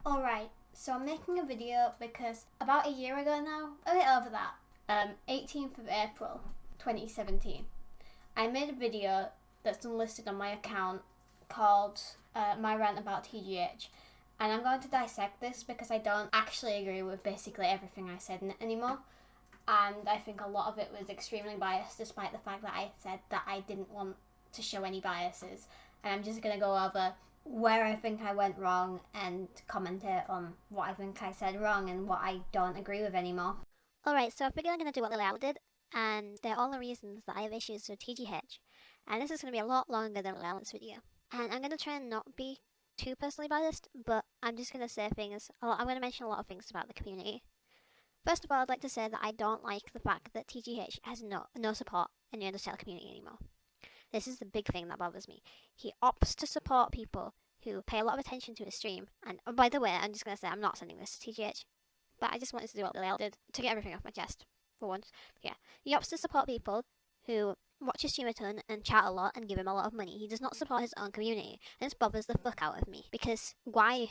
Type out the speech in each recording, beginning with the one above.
Alright, so I'm making a video because about a year ago now, a bit over that, 18th of April 2017, I made a video that's unlisted on my account called My Rant About TGH. And I'm going to dissect this because I don't actually agree with basically everything I said in it anymore. And I think a lot of it was extremely biased, despite the fact that I said that I didn't want to show any biases. And I'm just going to go over where I think I went wrong and commentate on what I think I said wrong and what I don't agree with anymore. Alright, so I figured I'm going to do what Lily did, and they're all the reasons that I have issues with TGH. And this is going to be a lot longer than Lily video. And I'm going to try and not be too personally biased, but I'm just going to say things, I'm going to mention a lot of things about the community. First of all, I'd like to say that I don't like the fact that TGH has no support in the Undertale community anymore. This is the big thing that bothers me. He opts to support people who pay a lot of attention to his stream. And oh, by the way, I'm just going to say I'm not sending this to TGH. But I just wanted to do what Lily did to get everything off my chest for once. Yeah, he opts to support people who watch his stream a ton and chat a lot and give him a lot of money. He does not support his own community, and this bothers the fuck out of me. Because why?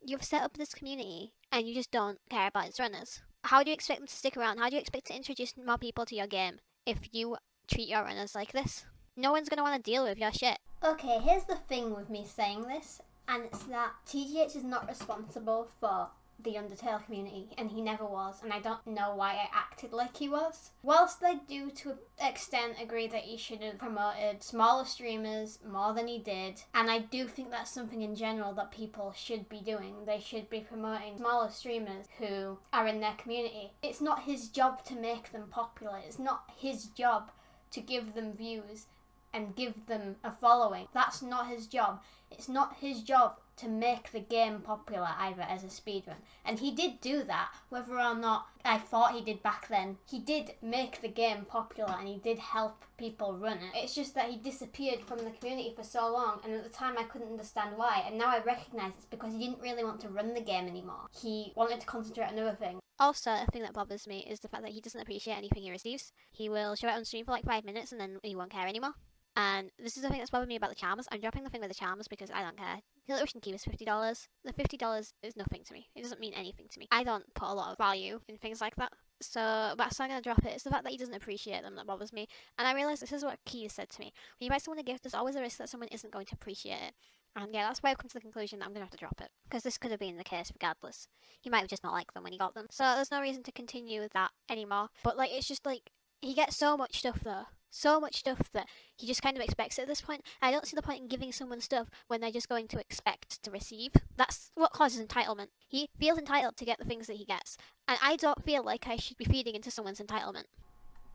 You've set up this community and you just don't care about its runners. How do you expect them to stick around? How do you expect to introduce more people to your game if you treat your runners like this? No one's going to want to deal with your shit. Okay, here's the thing with me saying this, and it's that TGH is not responsible for the Undertale community, and he never was, and I don't know why I acted like he was. Whilst I do to an extent agree that he should have promoted smaller streamers more than he did, and I do think that's something in general that people should be doing. They should be promoting smaller streamers who are in their community. It's not his job to make them popular. It's not his job to give them views and give them a following. That's not his job. It's not his job to make the game popular either as a speedrun. And he did do that, whether or not I thought he did back then. He did make the game popular and he did help people run it. It's just that he disappeared from the community for so long, and at the time I couldn't understand why, and now I recognise it's because he didn't really want to run the game anymore. He wanted to concentrate on other things. Also, a thing that bothers me is the fact that he doesn't appreciate anything he receives. He will show it on stream for like 5 minutes and then he won't care anymore. And this is the thing that's bothering me about the charmers. I'm dropping the thing with the charmers because I don't care. The ocean key was $50. The $50 is nothing to me. It doesn't mean anything to me. I don't put a lot of value in things like that. So that's why I'm going to drop it. It's the fact that he doesn't appreciate them that bothers me. And I realise this is what Key said to me. When you buy someone a gift, there's always a risk that someone isn't going to appreciate it. And yeah, that's why I've come to the conclusion that I'm going to have to drop it. Because this could have been the case regardless. He might have just not liked them when he got them. So there's no reason to continue with that anymore. But like, it's just like, he gets so much stuff though. So much stuff that he just kind of expects it at this point. And I don't see the point in giving someone stuff when they're just going to expect to receive. That's what causes entitlement. He feels entitled to get the things that he gets. And I don't feel like I should be feeding into someone's entitlement.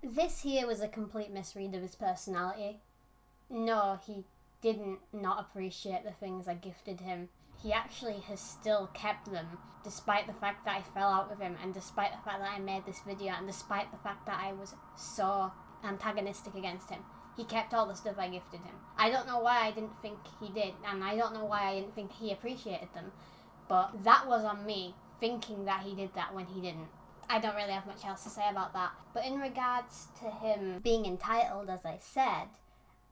This here was a complete misread of his personality. No, he didn't not appreciate the things I gifted him. He actually has still kept them, despite the fact that I fell out with him, and despite the fact that I made this video, and despite the fact that I was so antagonistic against him. He kept all the stuff I gifted him. I don't know why I didn't think he did, and I don't know why I didn't think he appreciated them, but that was on me, thinking that he did that when he didn't. I don't really have much else to say about that. But in regards to him being entitled, as I said,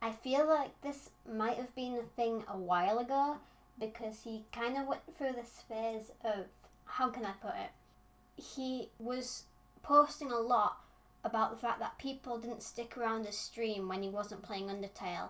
I feel like this might have been a thing a while ago, because he kind of went through this phase of, how can I put it? He was posting a lot about the fact that people didn't stick around his stream when he wasn't playing Undertale.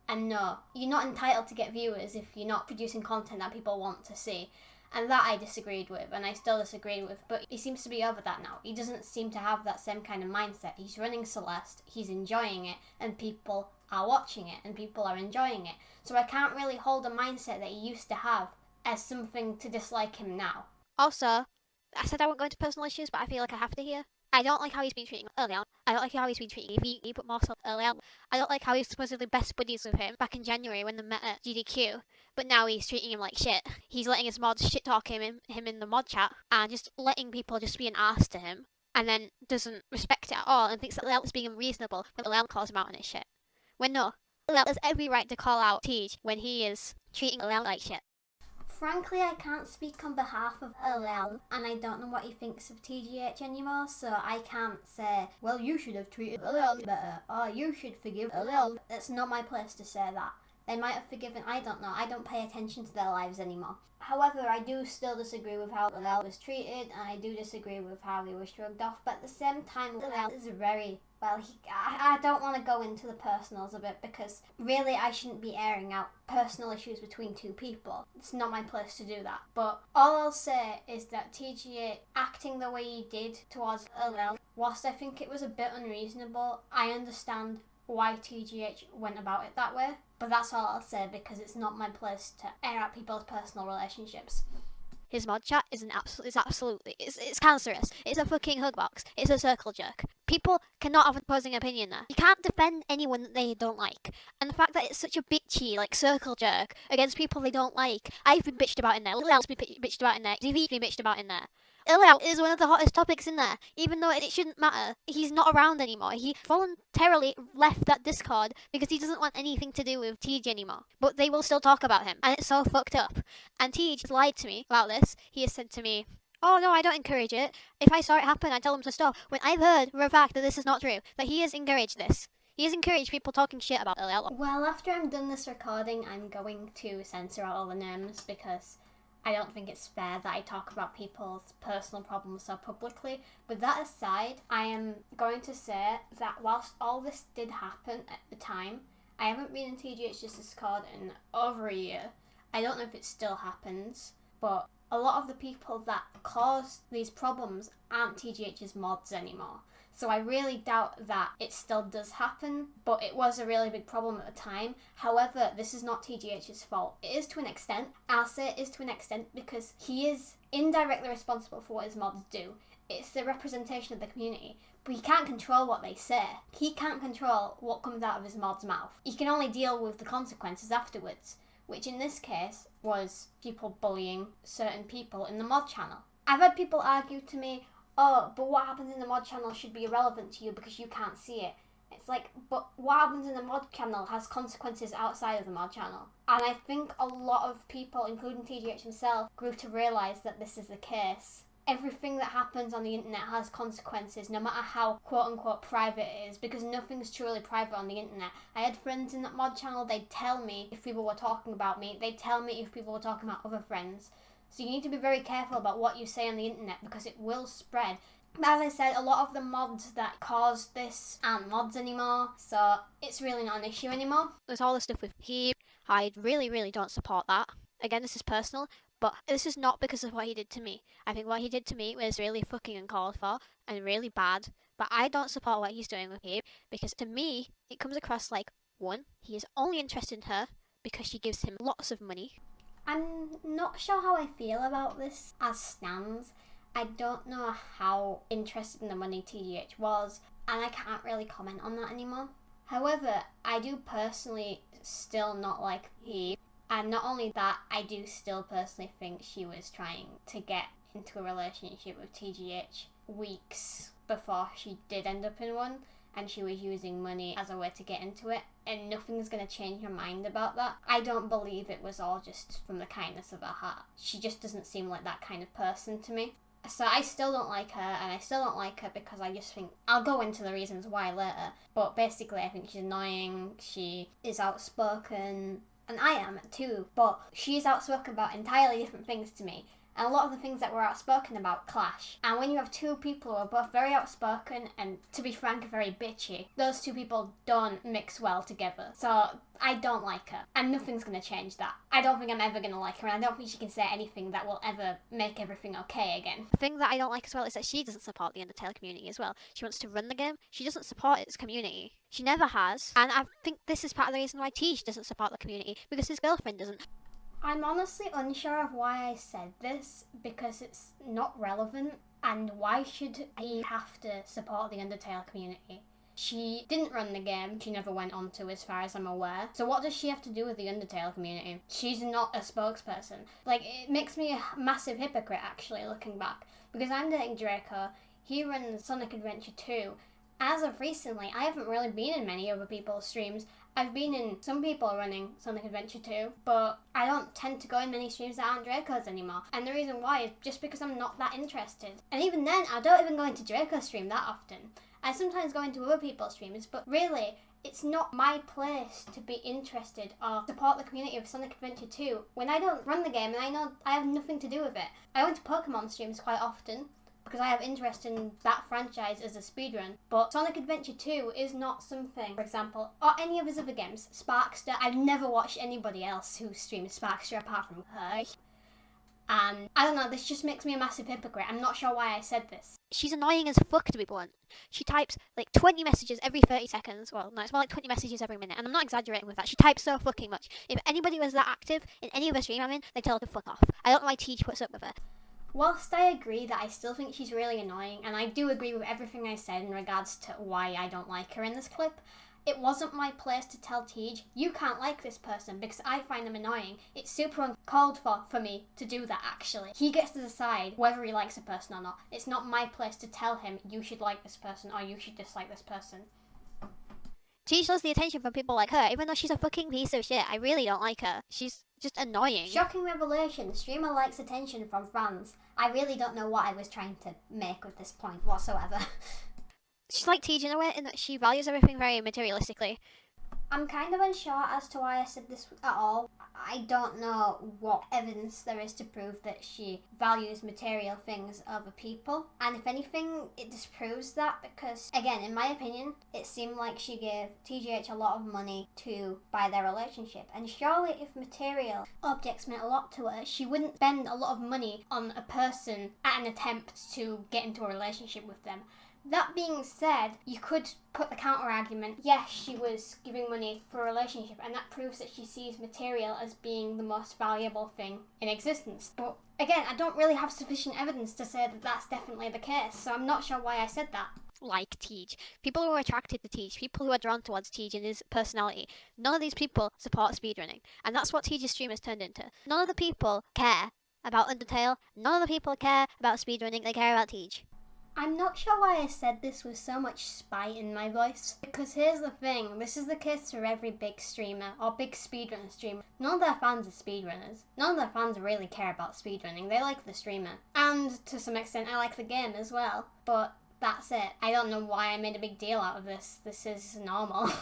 And no, you're not entitled to get viewers if you're not producing content that people want to see. And that I disagreed with, and I still disagree with, but he seems to be over that now. He doesn't seem to have that same kind of mindset. He's running Celeste, he's enjoying it, and people are watching it, and people are enjoying it. So I can't really hold a mindset that he used to have as something to dislike him now. Also, I said I won't go into personal issues, but I feel like I have to here. I don't like how he's been treating early on. I don't like how he's been treating Evie, but more so early on. I don't like how he's supposedly best buddies with him back in January when they met at GDQ, but now he's treating him like shit. He's letting his mods shit talk him in the mod chat and just letting people just be an arse to him, and then doesn't respect it at all and thinks that Leal is being unreasonable when Leal calls him out on his shit. When no, Leal has every right to call out Tej when he is treating Leal like shit. Frankly, I can't speak on behalf of Leal, and I don't know what he thinks of TGH anymore, so I can't say, well, you should have treated Leal better, or you should forgive Leal. It's not my place to say that. They might have forgiven, I don't know. I don't pay attention to their lives anymore. However, I do still disagree with how Lil was treated, and I do disagree with how he was shrugged off, but at the same time, Lil is very, well, I don't want to go into the personals of it, because really I shouldn't be airing out personal issues between two people. It's not my place to do that. But all I'll say is that TGH acting the way he did towards Lil, whilst I think it was a bit unreasonable, I understand why TGH went about it that way. But that's all I'll say, because it's not my place to air out people's personal relationships. His mod chat is it's cancerous. It's a fucking hug box. It's a circle jerk. People cannot have an opposing opinion there. You can't defend anyone that they don't like. And the fact that it's such a bitchy, like, circle jerk against people they don't like. I've been bitched about in there. Lil been bitched about in there. DV's been bitched about in there. Lil is one of the hottest topics in there, even though it shouldn't matter. He's not around anymore. He voluntarily left that Discord because he doesn't want anything to do with TG anymore. But they will still talk about him, and it's so fucked up. And TG has lied to me about this. He has said to me, "Oh no, I don't encourage it. If I saw it happen, I tell him to stop." When I've heard for a fact that this is not true, that he has encouraged this. He has encouraged people talking shit about Lil. Well, after I'm done this recording, I'm going to censor out all the names, because I don't think it's fair that I talk about people's personal problems so publicly. With that aside, I am going to say that whilst all this did happen at the time, I haven't been in TGH's Discord in over a year. I don't know if it still happens, but a lot of the people that caused these problems aren't TGH's mods anymore. So I really doubt that it still does happen, but it was a really big problem at the time. However, this is not TGH's fault. It is to an extent. I'll say it is to an extent because he is indirectly responsible for what his mods do. It's the representation of the community. But he can't control what they say. He can't control what comes out of his mod's mouth. He can only deal with the consequences afterwards, which in this case was people bullying certain people in the mod channel. I've had people argue to me, "Oh, but what happens in the mod channel should be irrelevant to you because you can't see it." It's like, but what happens in the mod channel has consequences outside of the mod channel. And I think a lot of people, including TGH himself, grew to realise that this is the case. Everything that happens on the internet has consequences, no matter how quote-unquote private it is, because nothing's truly private on the internet. I had friends in that mod channel, they'd tell me if people were talking about me, they'd tell me if people were talking about other friends. So you need to be very careful about what you say on the internet, because it will spread. But as I said, a lot of the mods that caused this aren't mods anymore, so it's really not an issue anymore. There's all the stuff with he. I really, really don't support that. Again, this is personal, but this is not because of what he did to me. I think what he did to me was really fucking uncalled for and really bad, but I don't support what he's doing with Hebe, because to me, it comes across like, one, he is only interested in her because she gives him lots of money. I'm not sure how I feel about this as stands. I don't know how interested in the money TGH was, and I can't really comment on that anymore. However, I do personally still not like Hebe. And not only that, I do still personally think she was trying to get into a relationship with TGH weeks before she did end up in one, and she was using money as a way to get into it, and nothing's going to change her mind about that. I don't believe it was all just from the kindness of her heart. She just doesn't seem like that kind of person to me. So I still don't like her, and I still don't like her because I just think, I'll go into the reasons why later, but basically I think she's annoying, she is outspoken, and I am too, but she's outspoken about entirely different things to me. And a lot of the things that we're outspoken about clash. And when you have two people who are both very outspoken and, to be frank, very bitchy, those two people don't mix well together. So I don't like her, and nothing's going to change that. I don't think I'm ever going to like her, and I don't think she can say anything that will ever make everything okay again. The thing that I don't like as well is that she doesn't support the Undertale community as well. She wants to run the game. She doesn't support its community. She never has. And I think this is part of the reason why Tej doesn't support the community, because his girlfriend doesn't. I'm honestly unsure of why I said this, because it's not relevant, and why should he have to support the Undertale community? She didn't run the game, she never went on to, as far as I'm aware. So what does she have to do with the Undertale community? She's not a spokesperson. Like, it makes me a massive hypocrite, actually, looking back. Because I'm dating Draco, he runs Sonic Adventure 2. As of recently, I haven't really been in many other people's streams. I've been in some people running Sonic Adventure 2, but I don't tend to go in many streams that aren't Draco's anymore. And the reason why is just because I'm not that interested. And even then, I don't even go into Draco's stream that often. I sometimes go into other people's streams, but really, It's not my place to be interested or support the community of Sonic Adventure 2 when I don't run the game and I know I have nothing to do with it. I went to Pokemon streams quite often because I have interest in that franchise as a speedrun, but Sonic Adventure 2 is not something, for example, or any of his other games. Sparkster, I've never watched anybody else who streams Sparkster apart from her. And I don't know, this just makes me a massive hypocrite. I'm not sure why I said this. She's annoying as fuck, to be blunt. She types like 20 messages every 30 seconds. Well, no, it's more like 20 messages every minute. And I'm not exaggerating with that. She types so fucking much. If anybody was that active in any other stream I'm in, they'd tell her to fuck off. I don't know why TG puts up with her. Whilst I agree that I still think she's really annoying, and I do agree with everything I said in regards to why I don't like her in this clip, it wasn't my place to tell Tej, you can't like this person because I find them annoying. It's super uncalled for me to do that, actually. He gets to decide whether he likes a person or not. It's not my place to tell him, you should like this person or you should dislike this person. Tej loves the attention from people like her, even though she's a fucking piece of shit. I really don't like her. She's just annoying. Shocking revelation, streamer likes attention from fans. I really don't know what I was trying to make with this point whatsoever. She's like Tej in a way in that she values everything very materialistically. I'm kind of unsure as to why I said this at all. I don't know what evidence there is to prove that she values material things over people. And if anything, it disproves that because, again, in my opinion, it seemed like she gave TGH a lot of money to buy their relationship. And surely if material objects meant a lot to her, she wouldn't spend a lot of money on a person at an attempt to get into a relationship with them. That being said, you could put the counter argument, yes, she was giving money for a relationship, and that proves that she sees material as being the most valuable thing in existence. But again, I don't really have sufficient evidence to say that that's definitely the case, so I'm not sure why I said that. Like Tej. People who are attracted to Tej, people who are drawn towards Tej and his personality, none of these people support speedrunning. And that's what Tej's stream has turned into. None of the people care about Undertale, none of the people care about speedrunning, they care about Tej. I'm not sure why I said this with so much spite in my voice, because here's the thing, this is the case for every big streamer, or big speedrun streamer. None of their fans are speedrunners. None of their fans really care about speedrunning, they like the streamer. And to some extent I like the game as well, but that's it. I don't know why I made a big deal out of this. This is normal.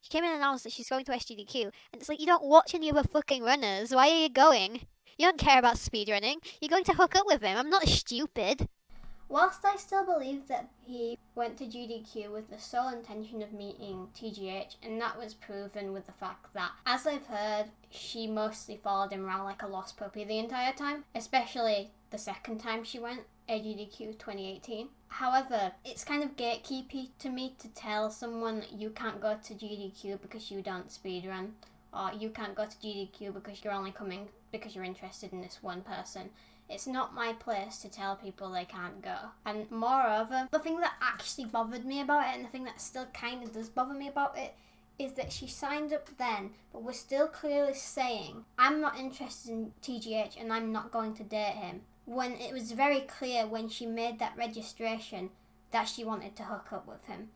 She came in and announced that she's going to SGDQ, and it's like, you don't watch any other fucking runners, why are you going? You don't care about speedrunning, you're going to hook up with him, I'm not stupid. Whilst I still believe that he went to GDQ with the sole intention of meeting TGH, and that was proven with the fact that, as I've heard, she mostly followed him around like a lost puppy the entire time, especially the second time she went, GDQ 2018. However, it's kind of gatekeepy to me to tell someone that you can't go to GDQ because you don't speedrun, or you can't go to GDQ because you're only coming because you're interested in this one person. It's not my place to tell people they can't go. And moreover, the thing that actually bothered me about it, and the thing that still kind of does bother me about it, is that she signed up then, but was still clearly saying, I'm not interested in TGH and I'm not going to date him. When it was very clear when she made that registration that she wanted to hook up with him.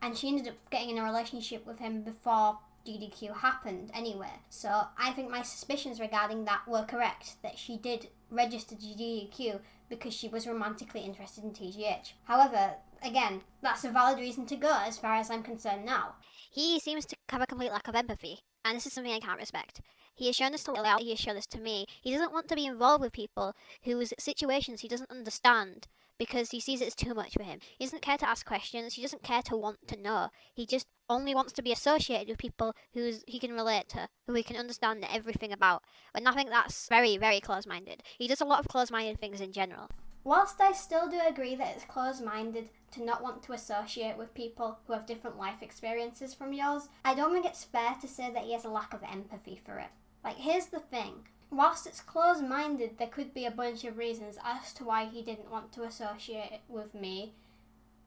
And she ended up getting in a relationship with him before GDQ happened anyway. So I think my suspicions regarding that were correct, that she did register to GDQ because she was romantically interested in TGH. However, again, that's a valid reason to go as far as I'm concerned now. He seems to have a complete lack of empathy, and this is something I can't respect. He has shown this to Lil, he has shown this to me. He doesn't want to be involved with people whose situations he doesn't understand because he sees it as too much for him. He doesn't care to ask questions, he doesn't care to want to know. He just only wants to be associated with people who he can relate to, who he can understand everything about. And I think that's very, very close-minded. He does a lot of close-minded things in general. Whilst I still do agree that it's close-minded to not want to associate with people who have different life experiences from yours, I don't think it's fair to say that he has a lack of empathy for it. Like, here's the thing. Whilst it's close-minded, there could be a bunch of reasons as to why he didn't want to associate with me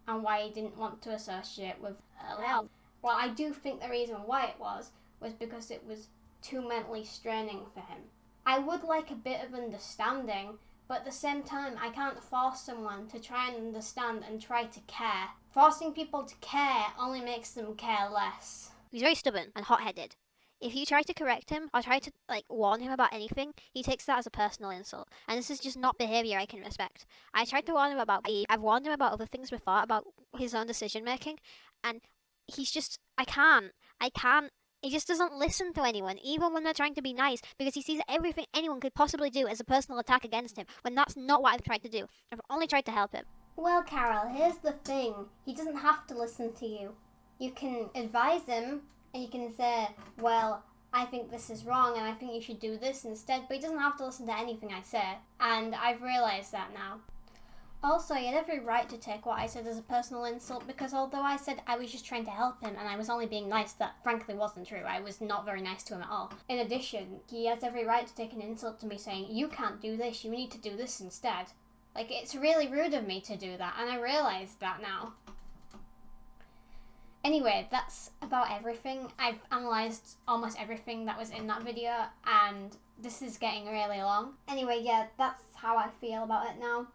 and why he didn't want to associate with Lil. Well, I do think the reason why it was because it was too mentally straining for him. I would like a bit of understanding, but at the same time, I can't force someone to try and understand and try to care. Forcing people to care only makes them care less. He's very stubborn and hot-headed. If you try to correct him or try to warn him about anything, he takes that as a personal insult. And this is just not behaviour I can respect. I tried to warn him about Eve. I've warned him about other things before, about his own decision making, and he's just, I can't. He just doesn't listen to anyone, even when they're trying to be nice, because he sees everything anyone could possibly do as a personal attack against him, when that's not what I've tried to do. I've only tried to help him. Well, Carol, here's the thing. He doesn't have to listen to you. You can advise him, and you can say, well, I think this is wrong, and I think you should do this instead, but he doesn't have to listen to anything I say. And I've realised that now. Also, he had every right to take what I said as a personal insult, because although I said I was just trying to help him and I was only being nice, that frankly wasn't true. I was not very nice to him at all. In addition, he has every right to take an insult to me saying, you can't do this, you need to do this instead. Like, it's really rude of me to do that, and I realise that now. Anyway, that's about everything. I've analysed almost everything that was in that video, and this is getting really long. Anyway, yeah, that's how I feel about it now.